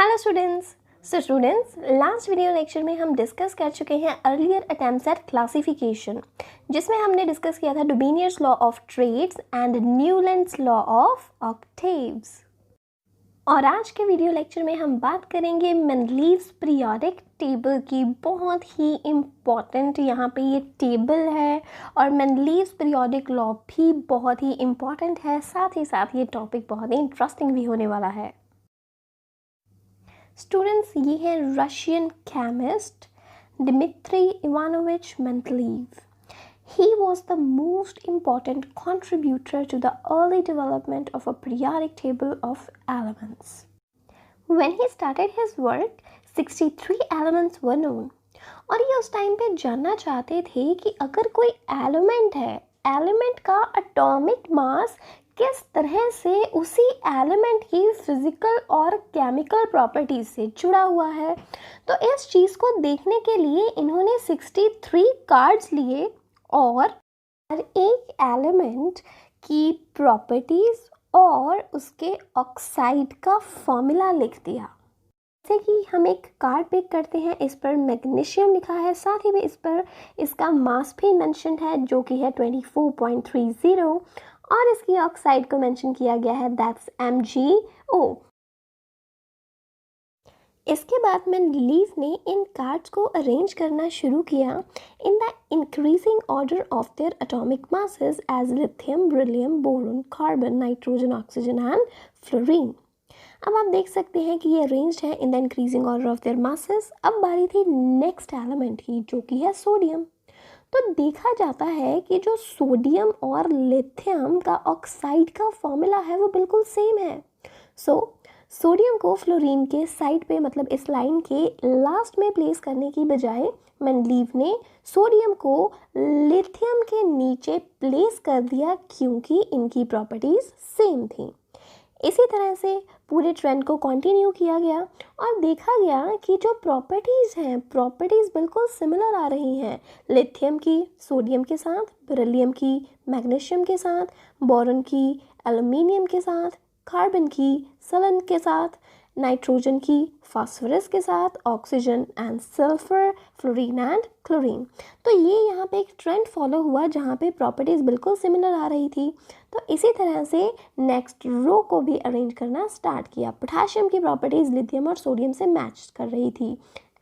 Hello students, last video lecture में हम discuss कर चुके हैं अर्लियर अटेम्प्ट्स एट क्लासिफिकेशन, जिसमें हमने डिस्कस किया था Dobereiner's law of triads and Newlands law of octaves. और आज के वीडियो लेक्चर में हम बात करेंगे मेंडलीव्स पीरियोडिक टेबल की। बहुत ही इम्पॉर्टेंट यहाँ पे ये टेबल है और मेंडलीव्स पीरियोडिक लॉ भी बहुत ही इम्पॉर्टेंट है। साथ ही साथ ये टॉपिक बहुत ही इंटरेस्टिंग भी होने वाला है। स्टूडेंट्स, ये है Russian chemist Dmitry Ivanovich Mendeleev. He was the most important contributor to the early development of a periodic table of elements. When he started his work, 63 elements were known. और ये उस time पे जानना चाहते थे कि अगर कोई एलिमेंट है, एलिमेंट का एटॉमिक मास किस तरह से उसी एलिमेंट की फिजिकल और केमिकल प्रॉपर्टीज से जुड़ा हुआ है। तो इस चीज़ को देखने के लिए इन्होंने 63 कार्ड्स लिए और हर एक एलिमेंट की प्रॉपर्टीज और उसके ऑक्साइड का फॉर्मूला लिख दिया। जैसे कि हम एक कार्ड पिक करते हैं, इस पर मैग्नीशियम लिखा है, साथ ही में इस पर इसका मास भी मेंशन है जो कि है 24.30 और इसकी ऑक्साइड को मेंशन किया गया है, दैट्स MgO। इसके बाद मेंडलीव ने इन कार्ड्स को अरेंज करना शुरू किया in the increasing order of their atomic masses as lithium, beryllium, boron, carbon, nitrogen, oxygen and fluorine. अब आप देख सकते हैं कि ये अरेंज्ड है in the increasing order of their masses. अब बारी थी नेक्स्ट एलिमेंट की, जो कि है सोडियम। तो देखा जाता है कि जो सोडियम और लिथियम का ऑक्साइड का फॉर्मूला है वो बिल्कुल सेम है। सोडियम को फ्लोरीन के साइड पे, मतलब इस लाइन के लास्ट में प्लेस करने की बजाय मेंडलीव ने सोडियम को लिथियम के नीचे प्लेस कर दिया क्योंकि इनकी प्रॉपर्टीज सेम थी। इसी तरह से पूरे ट्रेंड को कंटिन्यू किया गया और देखा गया कि जो प्रॉपर्टीज़ हैं, प्रॉपर्टीज़ बिल्कुल सिमिलर आ रही हैं। लिथियम की सोडियम के साथ, बेरिलियम की मैग्नीशियम के साथ, बोरॉन की एल्युमिनियम के साथ, कार्बन की सलन के साथ, नाइट्रोजन की फास्फोरस के साथ, oxygen and sulphur, fluorine and chlorine. तो ये यहाँ पे एक ट्रेंड फॉलो हुआ जहाँ पे प्रॉपर्टीज़ बिल्कुल सिमिलर आ रही थी। तो इसी तरह से नेक्स्ट रो को भी अरेंज करना स्टार्ट किया। पोटेशियम की प्रॉपर्टीज़ लिथियम और सोडियम से मैच कर रही थी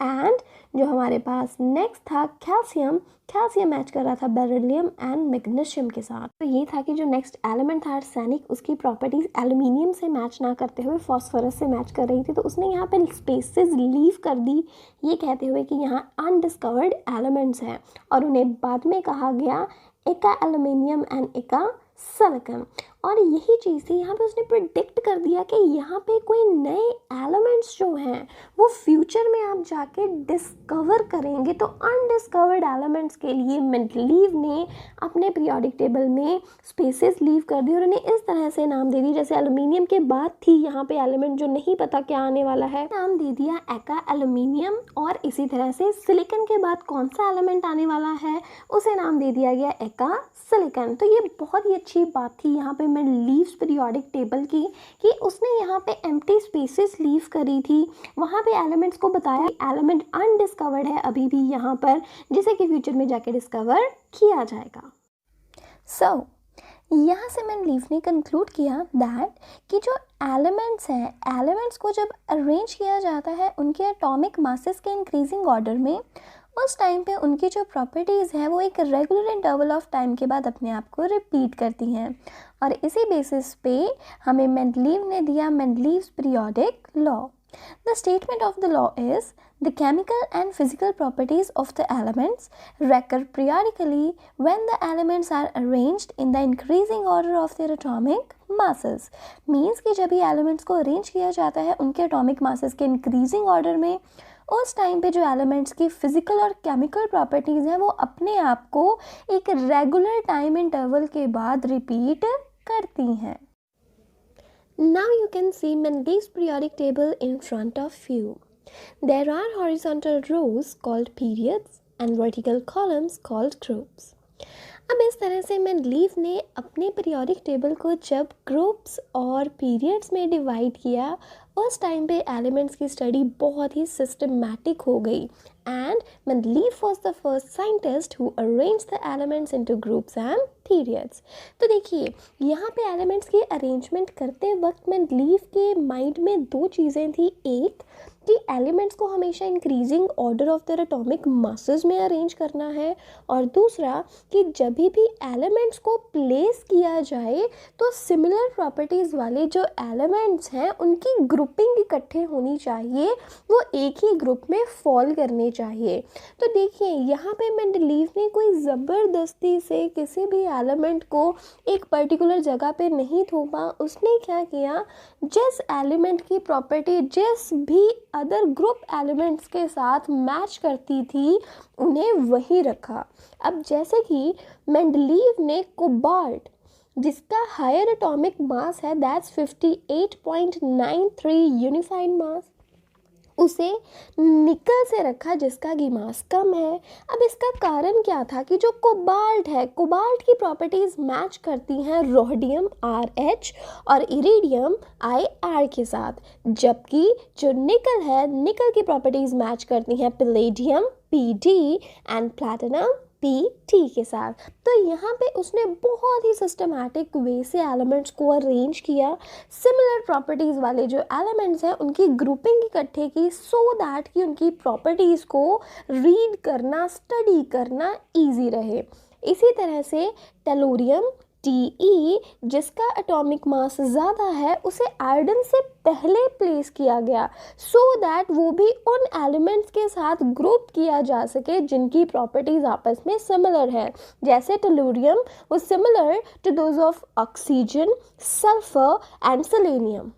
एंड जो हमारे पास नेक्स्ट था कैल्शियम मैच कर रहा था बेरिलियम एंड मैग्नीशियम के साथ। तो ये था कि जो नेक्स्ट एलिमेंट था आर्सेनिक, उसकी प्रॉपर्टीज़ एल्युमिनियम से मैच ना करते हुए फॉस्फोरस से मैच कर रही थी। तो उसने यहाँ पे स्पेसेस लीव कर दी, ये कहते हुए कि यहाँ अनडिस्कवर्ड एलिमेंट्स हैं और उन्हें बाद में कहा गया एका एल्युमिनियम एंड एका सिलिकॉन। और यही चीज़ थी, यहाँ पे उसने प्रिडिक्ट कर दिया कि यहाँ पे कोई नए एलिमेंट्स जो हैं वो फ्यूचर में आप जाके डिस्कवर करेंगे। तो अनडिस्कवर्ड एलिमेंट्स के लिए मेंडलीव ने अपने पीरियोडिक टेबल में स्पेसेस लीव कर दी और उन्हें इस तरह से नाम दे दी। जैसे एल्युमिनियम के बाद थी यहाँ पे एलिमेंट जो नहीं पता क्या आने वाला है, नाम दे दिया एका एल्युमिनियम। और इसी तरह से सिलिकॉन के बाद कौन सा एलिमेंट आने वाला है उसे नाम दे दिया गया एका सिलिकॉन। तो ये बहुत ही अच्छी बात थी यहाँ पे मेंडलीव्स पीरियोडिक टेबल की कि उसने यहाँ पे एम्प्टी स्पेसेस लीव करी थी, वहाँ पे एलिमेंट्स को बताया एलिमेंट अनडिस्कवर्ड है अभी भी यहाँ पर, जिसे कि फ्यूचर में जाके डिस्कवर किया जाएगा। यहाँ से मेंडलीव ने कंक्लूड किया दैट कि जो एलिमेंट्स हैं, एलिमेंट्स को जब अरेंज किया जाता है उनके एटॉमिक मासेस के इंक्रीजिंग ऑर्डर में, उस टाइम पे उनकी जो प्रॉपर्टीज़ हैं वो एक रेगुलर इंटरवल ऑफ टाइम के बाद अपने आप को रिपीट करती हैं। और इसी बेसिस पे हमें मेंडलीव ने दिया Mendeleev's periodic law. The statement of the law is the chemical and physical properties of the elements recur periodically when the elements are arranged in the increasing order of their atomic masses. Means कि जब ये elements को arrange किया जाता है उनके atomic masses के increasing order में, उस टाइम पे जो एलिमेंट्स की फिजिकल और केमिकल प्रॉपर्टीज़ हैं वो अपने आप को एक रेगुलर टाइम इंटरवल के बाद रिपीट करती हैं। Now you can see Mendeleev's periodic table in front of you. There are horizontal rows called periods and vertical columns called groups. अब इस तरह से मेंडलीव ने अपने पीरियोडिक टेबल को जब ग्रुप्स और पीरियड्स में डिवाइड किया उस टाइम पे एलिमेंट्स की स्टडी बहुत ही सिस्टमैटिक हो गई and Mendeleev was the first scientist who arranged the elements into groups and periods. तो देखिए यहाँ पे एलिमेंट्स की अरेंजमेंट करते वक्त मेंडलीव के माइंड में दो चीज़ें थी। एक कि एलिमेंट्स को हमेशा increasing order of their atomic masses में अरेंज करना है, और दूसरा कि जब भी एलिमेंट्स को प्लेस किया जाए तो सिमिलर प्रॉपर्टीज़ वाले जो एलिमेंट्स हैं उनकी ग्रुपिंग इकट्ठे होनी चाहिए, वो एक ही ग्रुप में फॉल करने चाहिए। तो देखिए यहाँ पे मेंडलीव ने कोई ज़बरदस्ती से किसी भी एलिमेंट को एक पर्टिकुलर जगह पे नहीं थोपा। उसने क्या किया, जिस एलिमेंट की प्रॉपर्टी जिस भी अदर ग्रुप एलिमेंट्स के साथ मैच करती थी उन्हें वहीं रखा। अब जैसे कि मेंडलीव ने कोबाल्ट, जिसका हायर एटॉमिक मास है दैट्स 58.93 यूनिफाइड मास, उसे निकल से रखा जिसका की मास कम है। अब इसका कारण क्या था कि जो कोबाल्ट है, कोबाल्ट की प्रॉपर्टीज़ मैच करती हैं रोडियम RH और इरिडियम IR के साथ, जबकि जो निकल है, निकल की प्रॉपर्टीज़ मैच करती हैं palladium PD and platinum PT के साथ। तो यहाँ पे उसने बहुत ही सिस्टमैटिक वे से एलिमेंट्स को अरेंज किया, सिमिलर प्रॉपर्टीज़ वाले जो एलिमेंट्स हैं उनकी ग्रुपिंग इकट्ठे की, सो दैट कि उनकी प्रॉपर्टीज़ को रीड करना, स्टडी करना इजी रहे। इसी तरह से टेलोरियम TE, जिसका एटॉमिक मास ज़्यादा है, उसे आयोडन से पहले प्लेस किया गया सो दैट वो भी उन एलिमेंट्स के साथ ग्रुप किया जा सके जिनकी प्रॉपर्टीज़ आपस में सिमिलर है। जैसे टेलोरियम वो similar to those of oxygen, sulphur and selenium,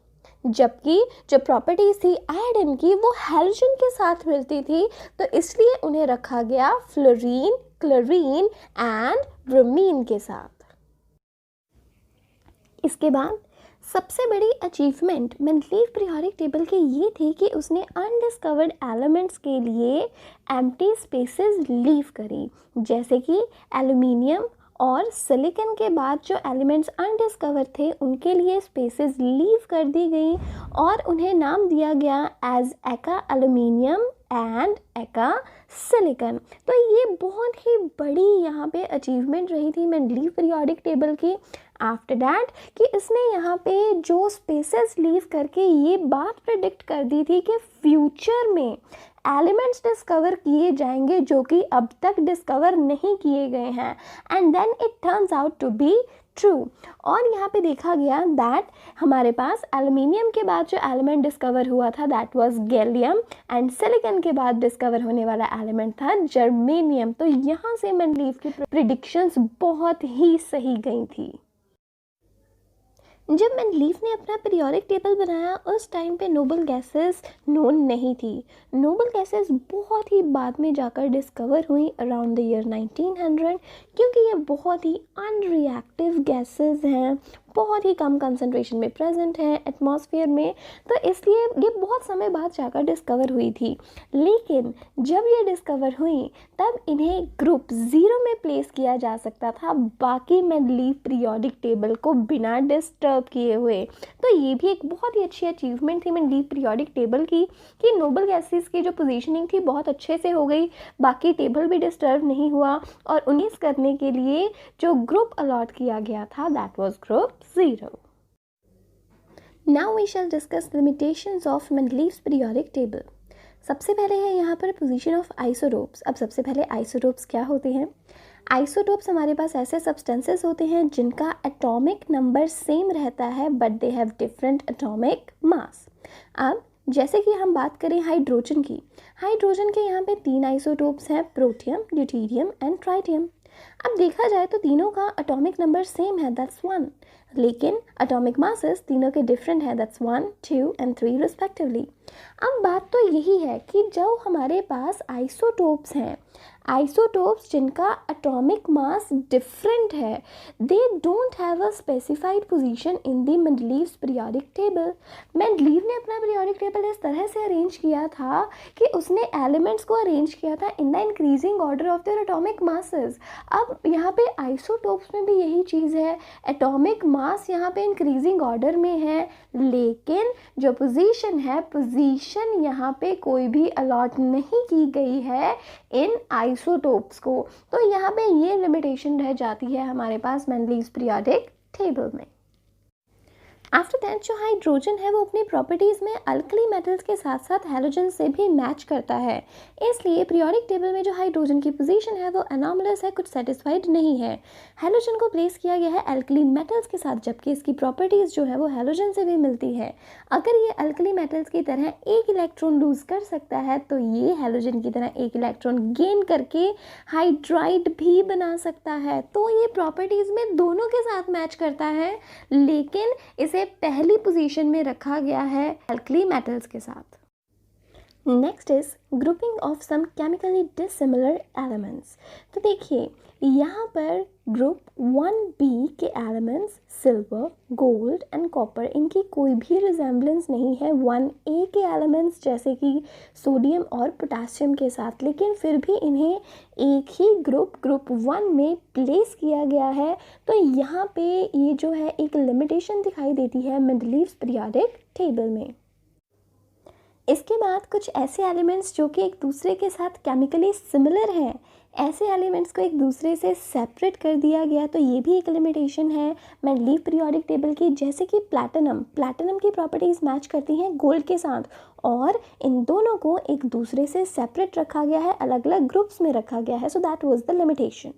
जबकि जो प्रॉपर्टीज़ थी आयोडन की वो हैलोजन के साथ मिलती थी, तो इसलिए उन्हें रखा गया फ्लोरीन, क्लोरीन एंड ब्रोमीन के साथ। इसके बाद सबसे बड़ी अचीवमेंट मेंडलीव पीरियोडिक टेबल की ये थी कि उसने अनडिस्कवर्ड एलिमेंट्स के लिए एम्प्टी स्पेसेस लीव करी, जैसे कि एल्युमिनियम और सिलिकॉन के बाद जो एलिमेंट्स अनडिस्कवर थे उनके लिए स्पेसेस लीव कर दी गई और उन्हें नाम दिया गया एज एका एल्युमिनियम एंड एका सिलिकॉन। तो ये बहुत ही बड़ी यहाँ पे अचीवमेंट रही थी मेंडलीव पीरियोडिक टेबल की। आफ्टर दैट कि इसने यहाँ पे जो स्पेसेस लीव करके ये बात प्रेडिक्ट कर दी थी कि फ्यूचर में एलिमेंट्स डिस्कवर किए जाएंगे जो कि अब तक डिस्कवर नहीं किए गए हैं, and then it turns out to be true. और यहाँ पे देखा गया दैट हमारे पास एल्युमिनियम के बाद जो एलिमेंट डिस्कवर हुआ था that was gallium, and silicon के बाद डिस्कवर होने वाला एलिमेंट था जर्मेनियम। तो यहाँ से मेंडलीव की प्रेडिक्शंस बहुत ही सही गई थी। जब मेंडलीव ने अपना पीरियोडिक टेबल बनाया उस टाइम पे नोबल गैसेस नोन नहीं थी। नोबल गैसेस बहुत ही बाद में जाकर डिस्कवर हुई अराउंड द ईयर 1900, क्योंकि ये बहुत ही अनरिएक्टिव गैसेस हैं, बहुत ही कम कंसंट्रेशन में प्रेजेंट है एटमॉस्फेयर में, तो इसलिए ये बहुत समय बाद जाकर डिस्कवर हुई थी। लेकिन जब ये डिस्कवर हुई तब इन्हें ग्रुप 0 में प्लेस किया जा सकता था बाकी मेंडलीव पीरियोडिक टेबल को बिना डिस्टर्ब किए हुए। तो ये भी एक बहुत ही अच्छी अचीवमेंट थी मेंडलीव पीरियोडिक टेबल की कि नोबल गैसेस की जो पोजीशनिंग थी बहुत अच्छे से हो गई, बाकी टेबल भी डिस्टर्ब नहीं हुआ, और 19 करने के लिए जो ग्रुप अलॉट किया गया था that was group 0. Now we shall discuss limitations of Mendeleev's periodic table. सबसे पहले है यहाँ पर पोजीशन ऑफ आइसोटोप्स। अब सबसे पहले आइसोटोप्स क्या होते हैं? आइसोटोप्स हमारे पास ऐसे सब्सटेंसेस होते हैं जिनका एटॉमिक नंबर सेम रहता है but they have different atomic mass. अब जैसे कि हम बात करें हाइड्रोजन की, हाइड्रोजन के यहाँ पे 3 आइसोटोप्स हैं, प्रोटियम, ड्यूटेरियम एंड ट्राइटियम। अब देखा जाए तो तीनों का एटॉमिक नंबर सेम है दैट्स 1, लेकिन एटॉमिक मासेस तीनों के डिफरेंट है दैट्स 1, 2 एंड 3 रिस्पेक्टिवली। अब बात तो यही है कि जो हमारे पास आइसोटोप्स हैं, आइसोटोप्स जिनका एटॉमिक मास डिफरेंट है, they don't have a specified position in the Mendeleev's periodic table. Mendeleev ने अपना पीरियोडिक टेबल इस तरह से अरेंज किया था कि उसने एलिमेंट्स को अरेंज किया था इन the increasing order of their atomic masses. अब यहाँ पे आइसोटोप्स में भी यही चीज़ है, एटॉमिक मास यहाँ पे इंक्रीजिंग ऑर्डर में है, लेकिन जो पोजीशन है, पोजीशन यहाँ पे कोई भी अलॉट नहीं की गई है इन आइसोटोप्स को। तो यहाँ पे ये लिमिटेशन रह जाती है हमारे पास मेंडलीव्स पीरियोडिक टेबल में। आफ्टर दैट जो हाइड्रोजन है वो अपनी प्रॉपर्टीज़ में अल्कली मेटल्स के साथ साथ हैलोजन से भी मैच करता है, इसलिए पीरियोडिक टेबल में जो हाइड्रोजन की पोजीशन है वो एनॉमलस है, कुछ सेटिस्फाइड नहीं है। हैलोजन को प्लेस किया गया है अल्कली मेटल्स के साथ, जबकि इसकी प्रॉपर्टीज़ जो है वो हैलोजन से भी मिलती है। अगर ये अल्कली मेटल्स की तरह एक इलेक्ट्रॉन लूज कर सकता है तो ये हैलोजन की तरह एक इलेक्ट्रॉन गेन करके हाइड्राइड भी बना सकता है। तो ये प्रॉपर्टीज़ में दोनों के साथ मैच करता है, लेकिन इसे पहली पोजीशन में रखा गया है अल्कली मेटल्स के साथ। Next is grouping of some chemically dissimilar elements. तो देखिए यहाँ पर ग्रुप 1b के elements silver, gold and copper, इनकी कोई भी रिजेम्बलेंस नहीं है 1a के एलिमेंट्स जैसे कि सोडियम और पोटासियम के साथ, लेकिन फिर भी इन्हें एक ही ग्रुप 1 में प्लेस किया गया है। तो यहाँ पे ये जो है एक लिमिटेशन दिखाई देती है मेंडलीव्स पीरियोडिक टेबल में। इसके बाद कुछ ऐसे एलिमेंट्स जो कि एक दूसरे के साथ केमिकली सिमिलर हैं, ऐसे एलिमेंट्स को एक दूसरे से सेपरेट कर दिया गया, तो ये भी एक लिमिटेशन है मेंडलीव पीरियोडिक टेबल की। जैसे कि प्लैटिनम की प्रॉपर्टीज़ मैच करती हैं गोल्ड के साथ, और इन दोनों को एक दूसरे से सेपरेट रखा गया है, अलग अलग ग्रुप्स में रखा गया है। So that was the limitation.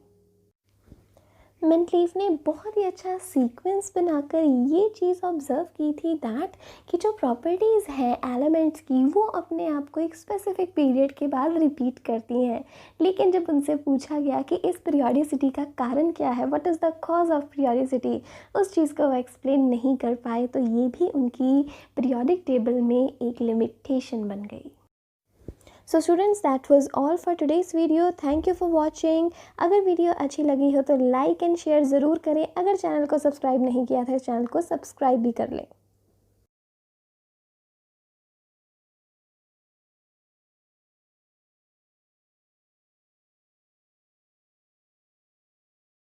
Mendeleev ने बहुत ही अच्छा सीक्वेंस बनाकर ये चीज़ ऑब्जर्व की थी दैट कि जो प्रॉपर्टीज़ हैं एलिमेंट्स की वो अपने आप को एक स्पेसिफिक पीरियड के बाद रिपीट करती हैं। लेकिन जब उनसे पूछा गया कि इस पीरियोडिसिटी का कारण क्या है, what is the cause of periodicity, उस चीज़ को वो एक्सप्लेन नहीं कर पाए, तो ये भी उनकी पीरियोडिक टेबल में एक लिमिटेशन बन गई। So students, that was all for today's video. Thank you for watching. अगर वीडियो अच्छी लगी हो तो लाइक एंड शेयर ज़रूर करें। अगर चैनल को सब्सक्राइब नहीं किया था, इस चैनल को सब्सक्राइब भी कर लें।